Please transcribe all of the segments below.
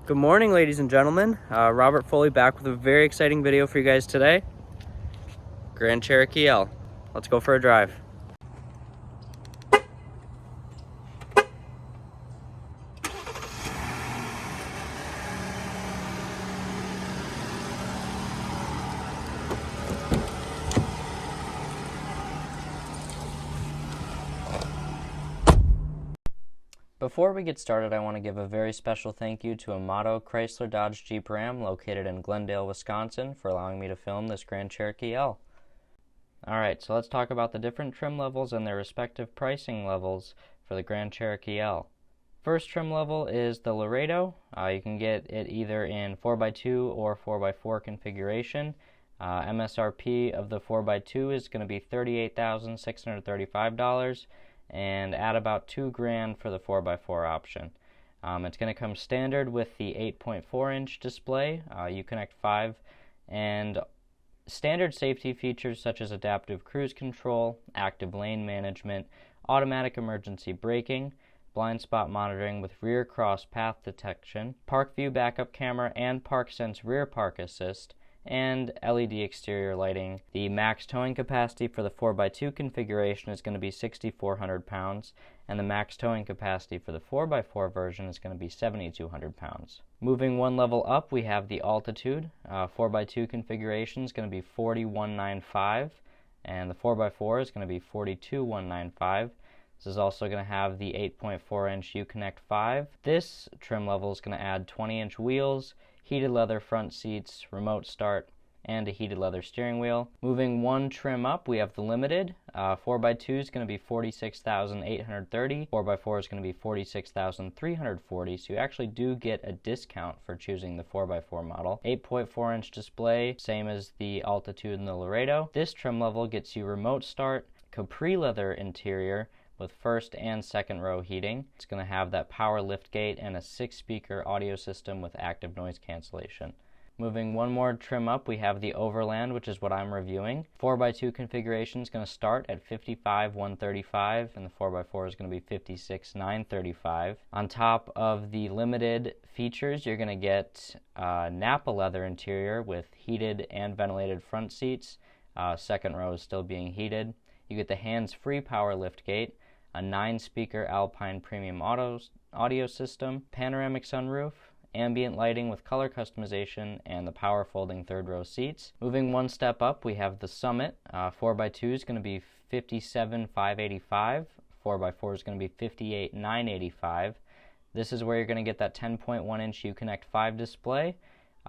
Good morning, ladies and gentlemen. Robert Foley back with a very exciting video for you guys today. Grand Cherokee L. Let's go for a drive. Before we get started, I want to give a very special thank you to Amato, Chrysler, Dodge, Jeep Ram, located in Glendale, Wisconsin, for allowing me to film this Grand Cherokee L. Alright, so let's talk about the different trim levels and their respective pricing levels for the Grand Cherokee L. First trim level is the Laredo. You can get it either in 4x2 or 4x4 configuration. MSRP of the 4x2 is going to be $38,635. and add about $2,000 for the 4x4 option. It's going to come standard with the 8.4-inch display, Uconnect 5, and standard safety features such as adaptive cruise control, active lane management, automatic emergency braking, blind spot monitoring with rear cross path detection, park view backup camera and park sense rear park assist, and LED exterior lighting. The max towing capacity for the 4x2 configuration is going to be 6,400 pounds, and the max towing capacity for the 4x4 version is going to be 7,200 pounds. Moving one level up, we have the Altitude. 4x2 configuration is going to be 4195, and the 4x4 is going to be 42,195. This is also going to have the 8.4-inch Uconnect 5. This trim level is going to add 20-inch wheels, heated leather front seats, remote start, and a heated leather steering wheel. Moving one trim up, we have the Limited. 4x2 is going to be $46,830. 4x4 is going to be $46,340, so you actually do get a discount for choosing the 4x4 model. 8.4-inch display, same as the Altitude and the Laredo. This trim level gets you remote start, Capri leather interior, with first and second row heating. It's going to have that power lift gate and a 6-speaker audio system with active noise cancellation. Moving one more trim up, we have the Overland, which is what I'm reviewing. 4x2 configuration is going to start at $55,135, and the 4x4 is going to be $56,935. On top of the limited features, you're going to get Napa leather interior with heated and ventilated front seats. Second row is still being heated. You get the hands-free power lift gate, a 9-speaker Alpine premium audio system, panoramic sunroof, ambient lighting with color customization, and the power folding third row seats. Moving one step up, we have the Summit. 4x2 is going to be $57,585. 4x4 is going to be $58,985. This is where you're going to get that 10.1-inch Uconnect 5 display.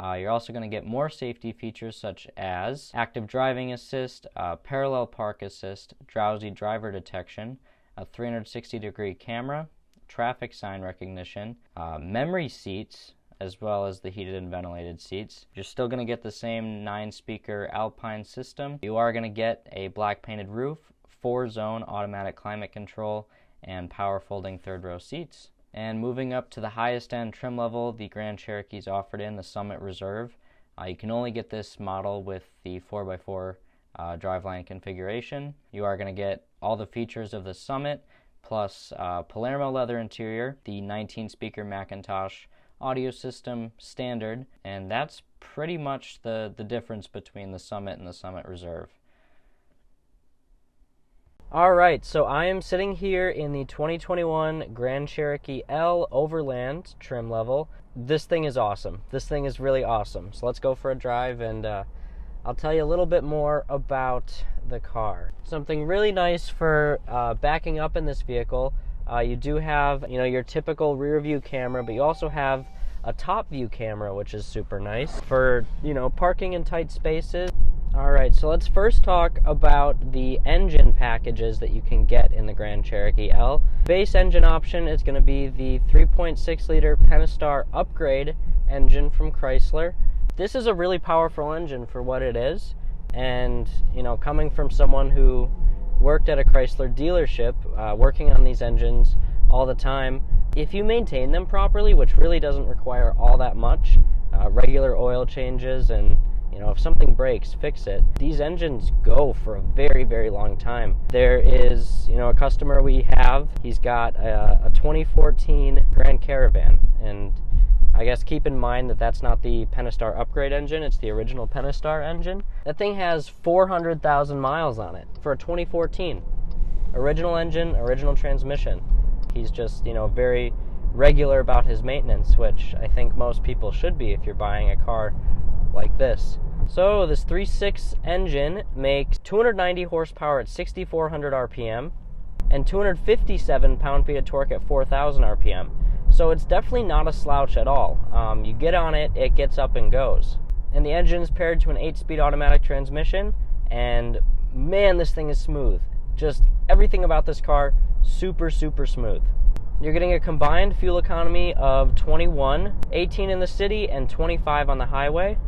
You're also going to get more safety features such as active driving assist, parallel park assist, drowsy driver detection, a 360-degree camera, traffic sign recognition, memory seats, as well as the heated and ventilated seats. You're still going to get the same 9-speaker Alpine system. You are going to get a black painted roof, 4-zone automatic climate control, and power folding third row seats. And moving up to the highest end trim level, the Grand Cherokee is offered in the Summit Reserve. You can only get this model with the 4x4 driveline configuration. You are going to get all the features of the Summit, plus Palermo leather interior, the 19-speaker Macintosh audio system standard, and that's pretty much the difference between the Summit and the Summit Reserve. Alright, so I am sitting here in the 2021 Grand Cherokee L Overland trim level. This thing is awesome. This thing is really awesome. So let's go for a drive, and I'll tell you a little bit more about the car. Something really nice for backing up in this vehicle. You do have, your typical rear view camera, but you also have a top view camera, which is super nice for, parking in tight spaces. Alright, so let's first talk about the engine packages that you can get in the Grand Cherokee L. Base engine option is going to be the 3.6-liter Pentastar upgrade engine from Chrysler. This is a really powerful engine for what it is, and coming from someone who worked at a Chrysler dealership, working on these engines all the time, if you maintain them properly, which really doesn't require all that much, regular oil changes, and if something breaks, fix it. These engines go for a very, very long time. There is, a customer we have, he's got a 2014 Grand Caravan, and I guess keep in mind that that's not the Pentastar upgrade engine, it's the original Pentastar engine. That thing has 400,000 miles on it for a 2014. Original engine, original transmission. He's just, very regular about his maintenance, which I think most people should be if you're buying a car like this. So this 3.6 engine makes 290 horsepower at 6,400 RPM and 257 pound-feet of torque at 4,000 RPM. So it's definitely not a slouch at all. You get on it, it gets up and goes. And the engine's paired to an 8-speed automatic transmission, and man, this thing is smooth. Just everything about this car, super, super smooth. You're getting a combined fuel economy of 21, 18 in the city, and 25 on the highway.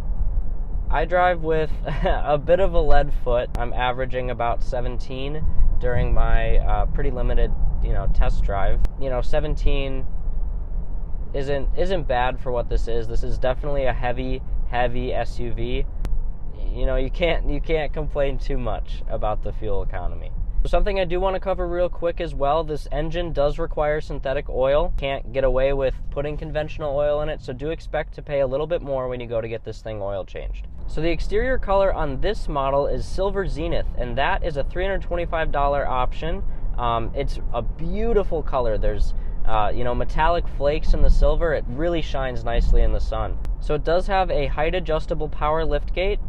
I drive with a bit of a lead foot. I'm averaging about 17 during my pretty limited, test drive. 17 isn't bad for what this is. This is definitely a heavy SUV. You can't complain too much about the fuel economy. Something I do want to cover real quick as well, this engine does require synthetic oil. Can't get away with putting conventional oil in it, so do expect to pay a little bit more when you go to get this thing oil changed. So the exterior color on this model is Silver Zenith, and that is a $325 option. It's a beautiful color. There's metallic flakes in the silver. It really shines nicely in the sun. So it does have a height adjustable power liftgate,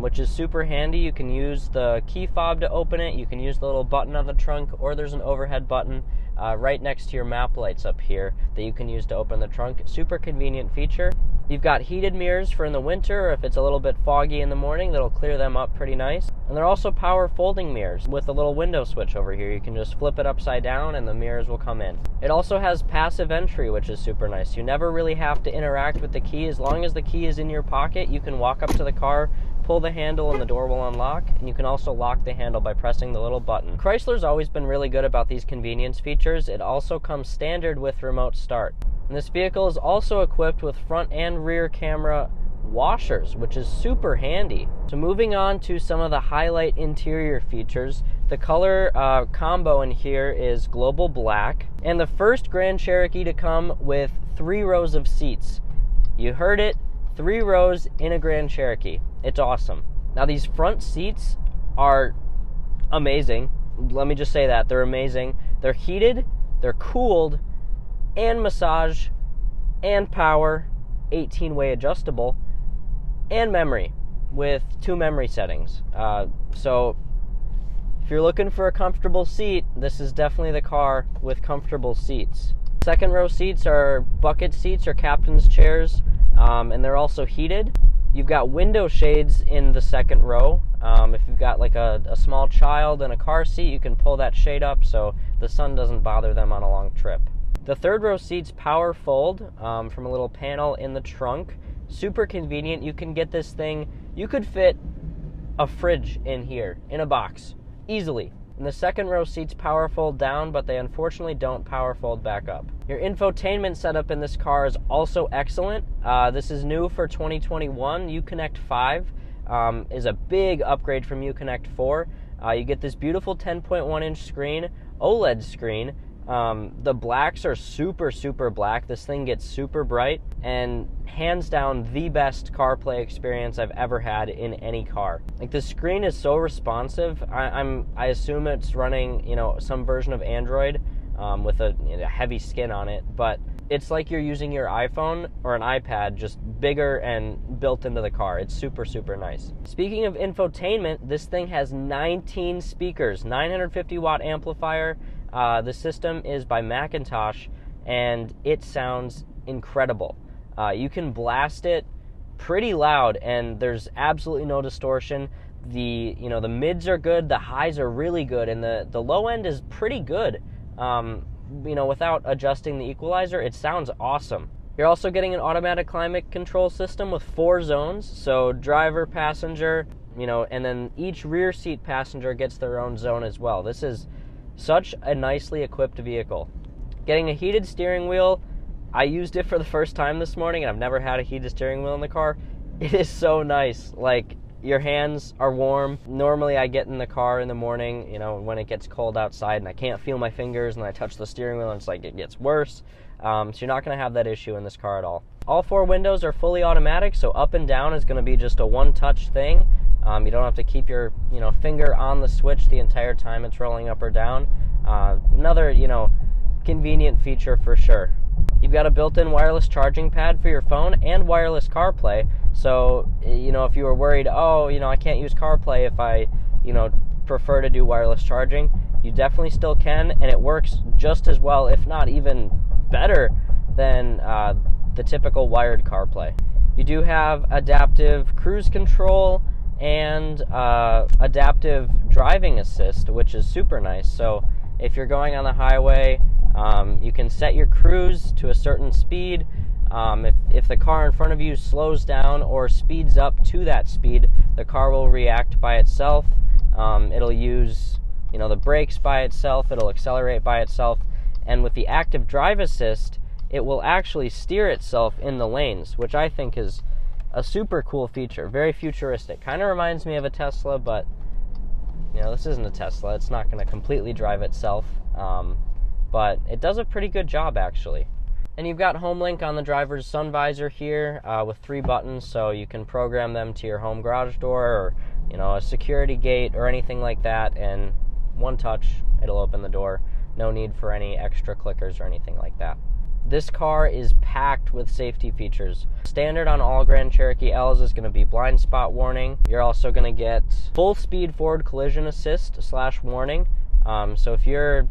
which is super handy. You can use the key fob to open it. You can use the little button on the trunk, or there's an overhead button right next to your map lights up here that you can use to open the trunk. Super convenient feature. You've got heated mirrors for in the winter, or if it's a little bit foggy in the morning, that'll clear them up pretty nice. And they're also power folding mirrors with a little window switch over here. You can just flip it upside down and the mirrors will come in. It also has passive entry, which is super nice. You never really have to interact with the key. As long as the key is in your pocket, you can walk up to the car, pull the handle, and the door will unlock. And you can also lock the handle by pressing the little button. Chrysler's always been really good about these convenience features. It also comes standard with remote start. And this vehicle is also equipped with front and rear camera washers, which is super handy. So moving on to some of the highlight interior features, the color combo in here is Global Black, and the first Grand Cherokee to come with 3 rows of seats. You heard it, 3 rows in a Grand Cherokee. It's awesome. Now these front seats are amazing. Let me just say that. They're amazing. They're heated, they're cooled, and massage, and power, 18-way adjustable, and memory with 2 memory settings. So if you're looking for a comfortable seat, this is definitely the car with comfortable seats. Second row seats are bucket seats or captain's chairs, and they're also heated. You've got window shades in the second row. If you've got like a small child in a car seat, you can pull that shade up so the sun doesn't bother them on a long trip. The third row seats power fold from a little panel in the trunk. Super convenient. You can get this thing, you could fit a fridge in here, in a box, easily. And the second row seats power fold down, but they unfortunately don't power fold back up. Your infotainment setup in this car is also excellent. This is new for 2021. Uconnect 5 is a big upgrade from Uconnect 4. You get this beautiful 10.1-inch screen, OLED screen. The blacks are super, super black. This thing gets super bright, and hands down the best CarPlay experience I've ever had in any car. Like, the screen is so responsive. I assume it's running, some version of Android with a heavy skin on it, but it's like you're using your iPhone or an iPad, just bigger and built into the car. It's super, super nice. Speaking of infotainment, this thing has 19 speakers, 950-watt amplifier. The system is by Macintosh, and it sounds incredible. You can blast it pretty loud, and there's absolutely no distortion. The mids are good, the highs are really good, and the low end is pretty good. Without adjusting the equalizer, it sounds awesome. You're also getting an automatic climate control system with 4 zones, so driver, passenger, and then each rear seat passenger gets their own zone as well. This is such a nicely equipped vehicle. Getting a heated steering wheel, I used it for the first time this morning, and I've never had a heated steering wheel in the car. It is so nice. Like, your hands are warm. Normally I get in the car in the morning, when it gets cold outside and I can't feel my fingers, and I touch the steering wheel and it's like it gets worse. So you're not going to have that issue in this car at all. All 4 windows are fully automatic, so up and down is going to be just a one-touch thing. You don't have to keep your finger on the switch the entire time it's rolling up or down. Another convenient feature for sure. You've got a built-in wireless charging pad for your phone and wireless CarPlay. So, if you were worried, I can't use CarPlay if I, prefer to do wireless charging, you definitely still can, and it works just as well, if not even better than the typical wired CarPlay. You do have adaptive cruise control and adaptive driving assist, which is super nice. So if you're going on the highway, you can set your cruise to a certain speed. If the car in front of you slows down or speeds up to that speed, the car will react by itself. It'll use the brakes by itself, it'll accelerate by itself, and with the active drive assist, it will actually steer itself in the lanes, which I think is a super cool feature, very futuristic. Kind of reminds me of a Tesla, but this isn't a Tesla. It's not going to completely drive itself, but it does a pretty good job actually. And you've got HomeLink on the driver's sun visor here with 3 buttons, so you can program them to your home garage door or a security gate or anything like that, and one touch, it'll open the door. No need for any extra clickers or anything like that. This car is packed with safety features. Standard on all Grand Cherokee L's is going to be blind spot warning. You're also going to get full speed forward collision assist / warning. So if you're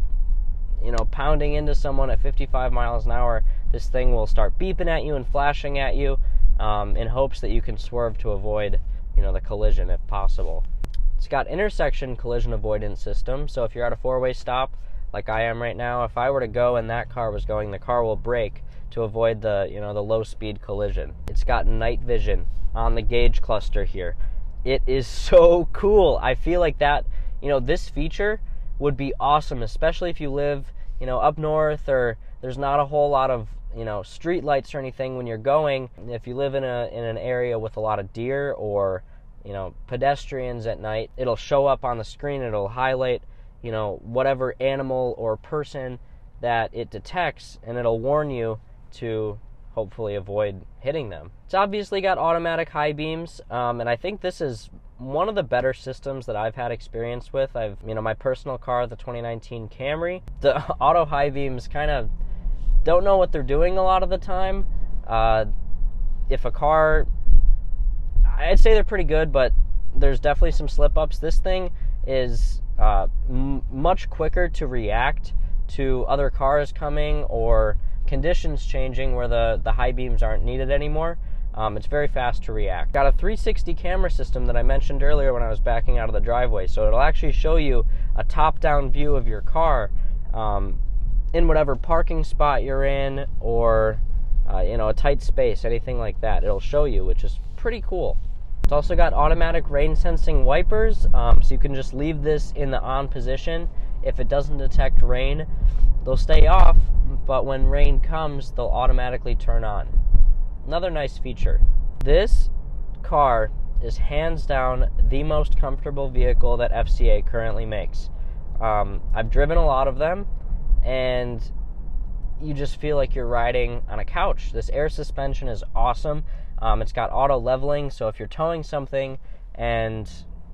pounding into someone at 55 miles an hour, this thing will start beeping at you and flashing at you in hopes that you can swerve to avoid the collision if possible. It's got intersection collision avoidance system, so if you're at a 4-way stop like I am right now, if I were to go and that car was going, the car will brake to avoid the the low speed collision. It's got night vision on the gauge cluster here. It is so cool. I feel like that this feature would be awesome, especially if you live up north, or there's not a whole lot of street lights or anything when you're going. If you live in an area with a lot of deer or pedestrians at night, it'll show up on the screen. It'll highlight whatever animal or person that it detects, and it'll warn you to hopefully avoid hitting them. It's obviously got automatic high beams, and I think this is one of the better systems that I've had experience with. My personal car, the 2019 Camry, the auto high beams kind of don't know what they're doing a lot of the time. If a car, I'd say they're pretty good, but there's definitely some slip-ups. This thing is much quicker to react to other cars coming or conditions changing where the high beams aren't needed anymore. It's very fast to react. Got a 360 camera system that I mentioned earlier when I was backing out of the driveway, so it'll actually show you a top-down view of your car in whatever parking spot you're in, or a tight space, anything like that. It'll show you, which is pretty cool. It's also got automatic rain sensing wipers, so you can just leave this in the on position. If it doesn't detect rain, they'll stay off, but when rain comes, they'll automatically turn on. Another nice feature. This car is hands down the most comfortable vehicle that FCA currently makes. I've driven a lot of them, and you just feel like you're riding on a couch. This air suspension is awesome. It's got auto leveling, so if you're towing something and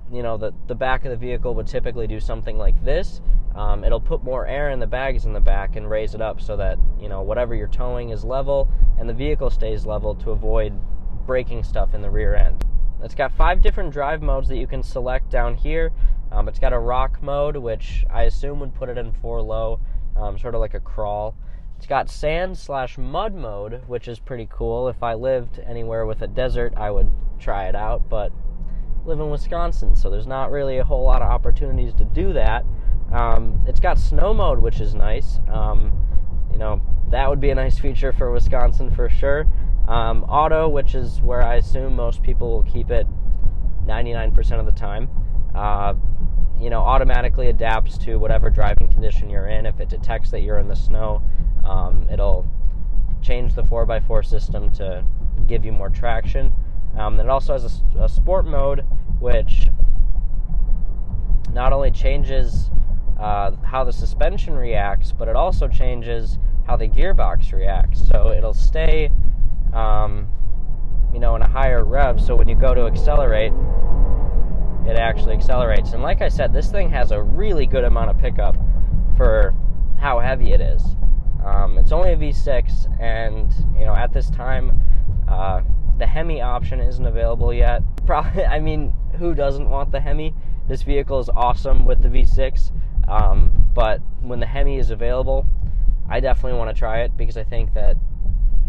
the back of the vehicle would typically do something like this, it'll put more air in the bags in the back and raise it up so that whatever you're towing is level and the vehicle stays level to avoid breaking stuff in the rear end. It's got 5 different drive modes that you can select down here. It's got a rock mode, which I assume would put it in 4 low, sort of like a crawl. It's got sand/mud mode, which is pretty cool. If I lived anywhere with a desert, I would try it out, but I live in Wisconsin, so there's not really a whole lot of opportunities to do that. It's got snow mode, which is nice. That would be a nice feature for Wisconsin for sure. Auto, which is where I assume most people will keep it 99% of the time. Automatically adapts to whatever driving condition you're in. If it detects that you're in the snow, it'll change the 4x4 system to give you more traction. It also has a sport mode, which not only changes how the suspension reacts, but it also changes how the gearbox reacts. So it'll stay, in a higher rev, so when you go to accelerate, it actually accelerates. And like I said, this thing has a really good amount of pickup for how heavy it is. It's only a V6, and at this time, the Hemi option isn't available yet. Probably, who doesn't want the Hemi? This vehicle is awesome with the V6, but when the Hemi is available, I definitely want to try it, because I think that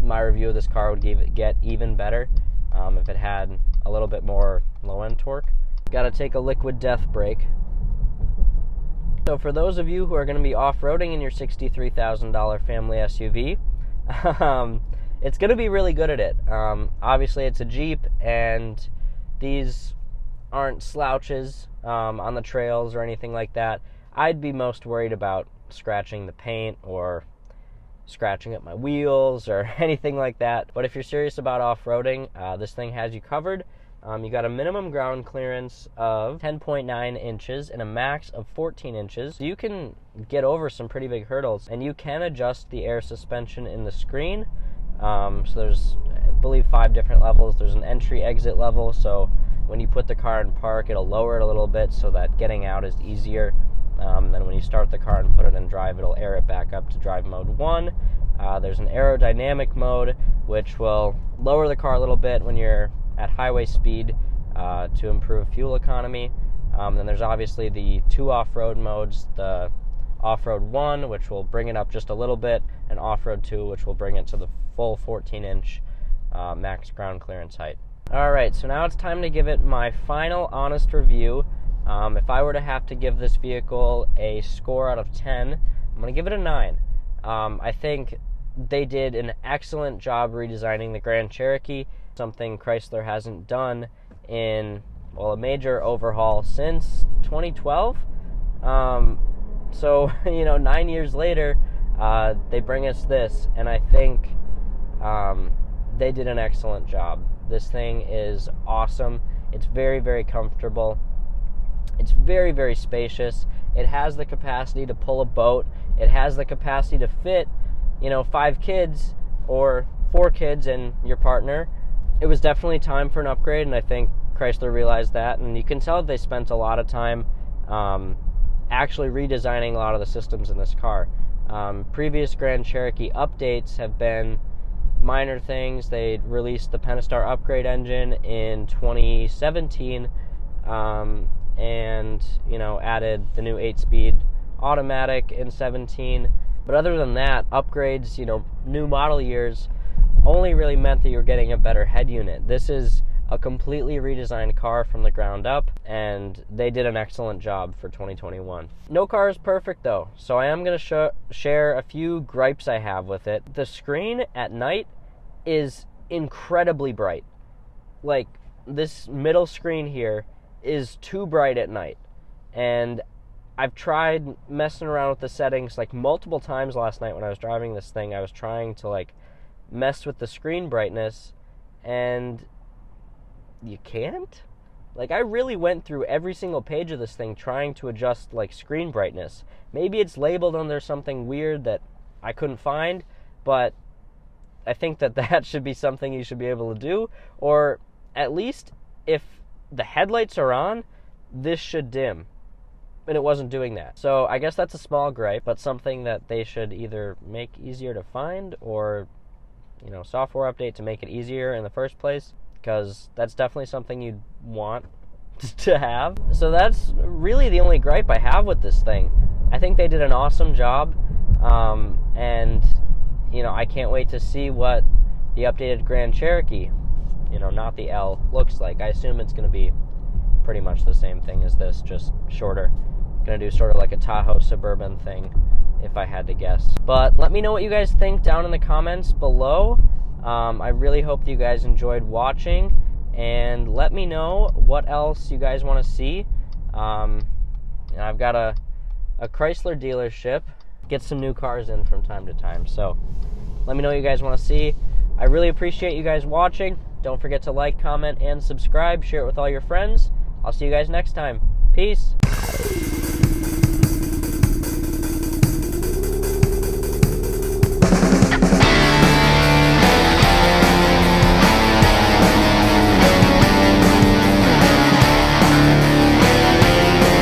my review of this car would get even better if it had a little bit more low-end torque. Got to take a liquid death brake. So for those of you who are going to be off-roading in your $63,000 family SUV, it's going to be really good at it. Obviously, it's a Jeep, and these aren't slouches on the trails or anything like that. I'd be most worried about scratching the paint or scratching up my wheels or anything like that. But if you're serious about off-roading, this thing has you covered. You got a minimum ground clearance of 10.9 inches and a max of 14 inches. So you can get over some pretty big hurdles, and you can adjust the air suspension in the screen. So there's, I believe, 5 different levels. There's an entry-exit level, so when you put the car in park, it'll lower it a little bit so that getting out is easier. Then when you start the car and put it in drive, it'll air it back up to drive mode 1. There's an aerodynamic mode, which will lower the car a little bit when you're at highway speed to improve fuel economy. Then there's obviously the 2 off-road modes, the off-road 1, which will bring it up just a little bit, and off-road 2, which will bring it to the full 14-inch max ground clearance height. Alright, so now it's time to give it my final honest review. If I were to have to give this vehicle a score out of 10, I'm going to give it a 9. I think they did an excellent job redesigning the Grand Cherokee, something Chrysler hasn't done in, a major overhaul since 2012. So, 9 years later, they bring us this, and I think they did an excellent job. This thing is awesome. It's very, very comfortable. It's very, very spacious. It has the capacity to pull a boat. It has the capacity to fit, 5 kids or 4 kids and your partner. It was definitely time for an upgrade, and I think Chrysler realized that, and you can tell they spent a lot of time actually redesigning a lot of the systems in this car. Previous Grand Cherokee updates have been minor things. They released the Pentastar upgrade engine in 2017, and added the new 8-speed automatic in 17. But other than that, upgrades, new model years only really meant that you're getting a better head unit. This is a completely redesigned car from the ground up, and they did an excellent job for 2021. No car is perfect though, so I am going to share a few gripes I have with it. The screen at night is incredibly bright. Like, this middle screen here is too bright at night, and I've tried messing around with the settings multiple times last night when I was driving this thing. I was trying to mess with the screen brightness, and you can't. I really went through every single page of this thing trying to adjust screen brightness. Maybe it's labeled under something weird that I couldn't find, but I think that should be something you should be able to do, or at least if the headlights are on, this should dim, and it wasn't doing that. So I guess that's a small gripe, but something that they should either make easier to find, or software update to make it easier in the first place, because that's definitely something you'd want to have. So that's really the only gripe I have with this thing. I think they did an awesome job, and I can't wait to see what the updated Grand Cherokee, not the L, looks like. I assume it's going to be pretty much the same thing as this, just shorter. Going to do sort of like a Tahoe Suburban thing, if I had to guess. But let me know what you guys think down in the comments below. I really hope that you guys enjoyed watching, and let me know what else you guys want to see. And I've got a Chrysler dealership, get some new cars in from time to time, so let me know what you guys want to see. I really appreciate you guys watching. Don't forget to like, comment, and subscribe. Share it with all your friends. I'll see you guys next time. Peace.